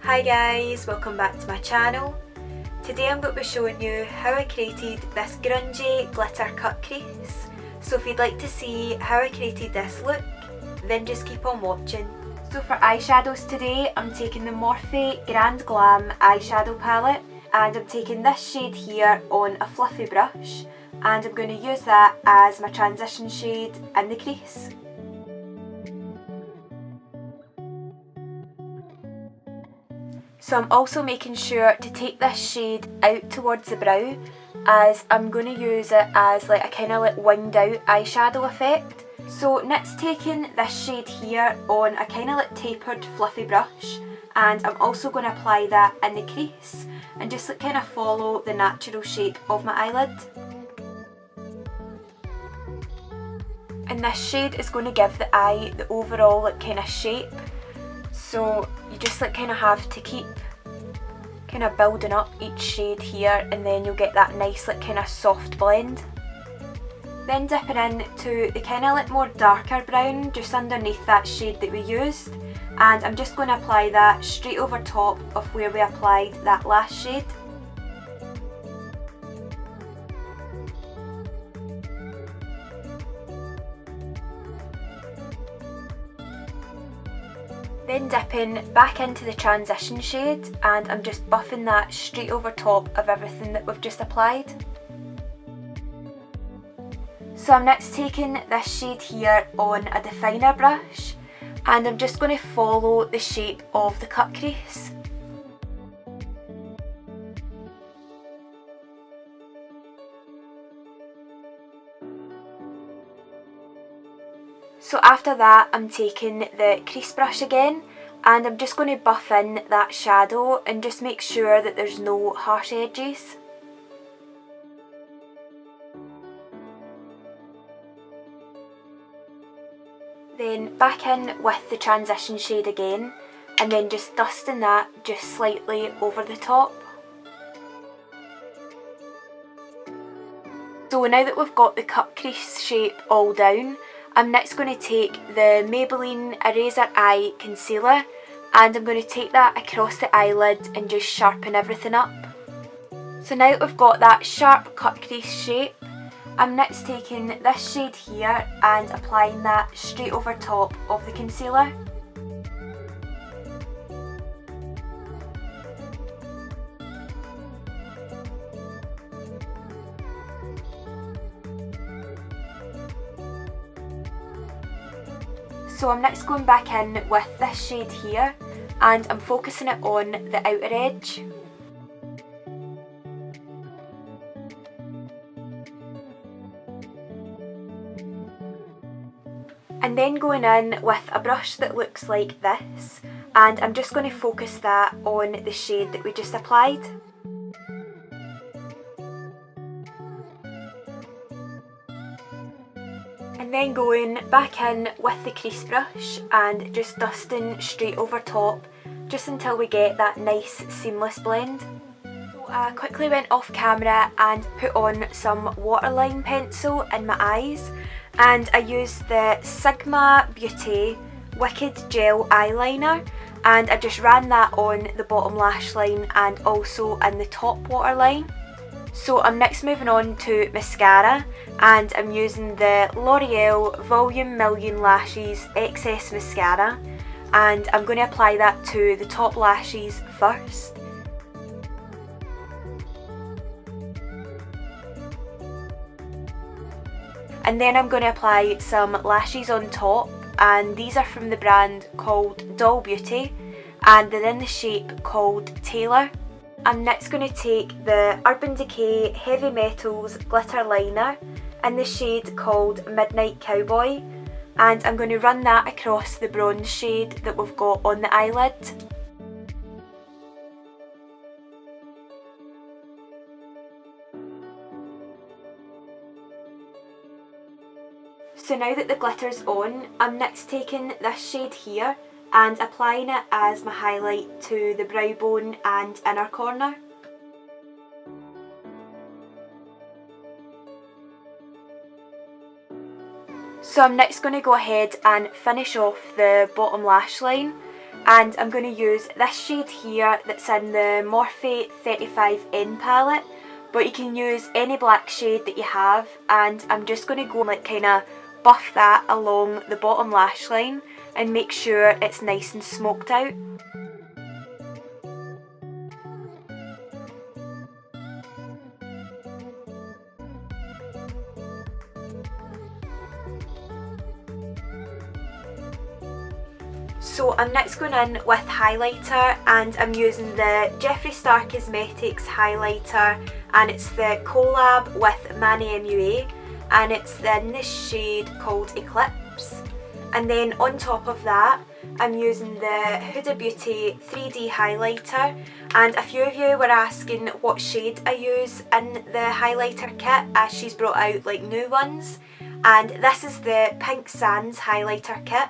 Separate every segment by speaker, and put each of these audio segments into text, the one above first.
Speaker 1: Hi guys, welcome back to my channel. Today I'm going to be showing you how I created this grungy glitter cut crease. So if you'd like to see how I created this look, then just keep on watching. So for eyeshadows today, I'm taking the Morphe Grand Glam eyeshadow palette, and I'm taking this shade here on a fluffy brush, and I'm going to use that as my transition shade in the crease. So I'm also making sure to take this shade out towards the brow, as I'm going to use it as like a kind of like winged out eyeshadow effect. So next, taking this shade here on a kind of like tapered fluffy brush, and I'm also going to apply that in the crease and just like kind of follow the natural shape of my eyelid. And this shade is going to give the eye the overall like kind of shape. So you just like kind of have to keep kind of building up each shade here, and then you'll get that nice like kind of soft blend. Then dipping into the kind of like more darker brown just underneath that shade that we used, and I'm just going to apply that straight over top of where we applied that last shade. Then dipping back into the transition shade, and I'm just buffing that straight over top of everything that we've just applied. So I'm next taking this shade here on a definer brush, and I'm just going to follow the shape of the cut crease. So after that, I'm taking the crease brush again, and I'm just going to buff in that shadow and just make sure that there's no harsh edges. Then back in with the transition shade again, and then just dusting that just slightly over the top. So now that we've got the cut crease shape all down, I'm next going to take the Maybelline Eraser Eye Concealer, and I'm going to take that across the eyelid and just sharpen everything up. So now that we've got that sharp cut crease shape, I'm next taking this shade here and applying that straight over top of the concealer. So I'm next going back in with this shade here, and I'm focusing it on the outer edge. And then going in with a brush that looks like this, and I'm just going to focus that on the shade that we just applied. And then going back in with the crease brush and just dusting straight over top, just until we get that nice seamless blend. So I quickly went off camera and put on some waterline pencil in my eyes, and I used the Sigma Beauty Wicked Gel Eyeliner, and I just ran that on the bottom lash line and also in the top waterline. So I'm next moving on to mascara, and I'm using the L'Oreal Volume Million Lashes Excess Mascara, and I'm going to apply that to the top lashes first. And then I'm going to apply some lashes on top, and these are from the brand called Doll Beauty, and they're in the shape called Taylor. I'm next going to take the Urban Decay Heavy Metals Glitter Liner in the shade called Midnight Cowboy, and I'm going to run that across the bronze shade that we've got on the eyelid. So now that the glitter's on, I'm next taking this shade here and applying it as my highlight to the brow bone and inner corner. So I'm next going to go ahead and finish off the bottom lash line, and I'm going to use this shade here that's in the Morphe 25N palette, but you can use any black shade that you have, and I'm just going to go and like kind of buff that along the bottom lash line and make sure it's nice and smoked out. So I'm next going in with highlighter, and I'm using the Jeffree Star Cosmetics highlighter, and it's the collab with Manny MUA, and it's in this shade called Eclipse. And then on top of that, I'm using the Huda Beauty 3D highlighter, and a few of you were asking what shade I use in the highlighter kit, as she's brought out like new ones, and this is the Pink Sands highlighter kit.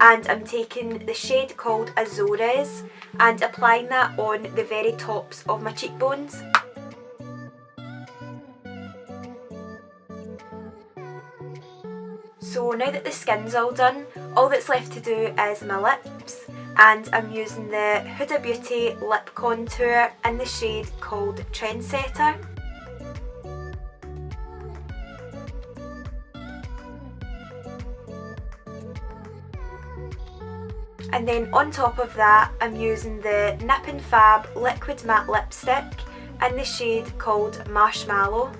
Speaker 1: And I'm taking the shade called Azores and applying that on the very tops of my cheekbones. So now that the skin's all done, all that's left to do is my lips, and I'm using the Huda Beauty lip contour in the shade called Trendsetter. And then on top of that, I'm using the Nip&Fab Liquid Matte Lipstick in the shade called Marshmallow.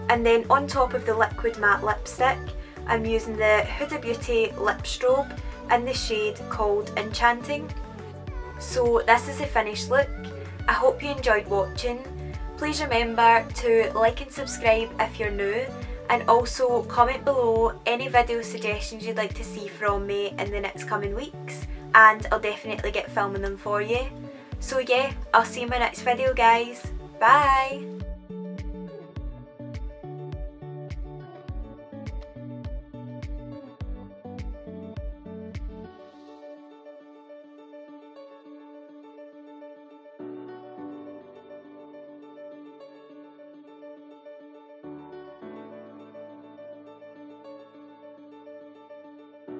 Speaker 1: And then on top of the Liquid Matte Lipstick, I'm using the Huda Beauty Lip Strobe in the shade called Enchanting. So this is the finished look. I hope you enjoyed watching. Please remember to like and subscribe if you're new, and also comment below any video suggestions you'd like to see from me in the next coming weeks, and I'll definitely get filming them for you. So yeah, I'll see you in my next video guys. Bye!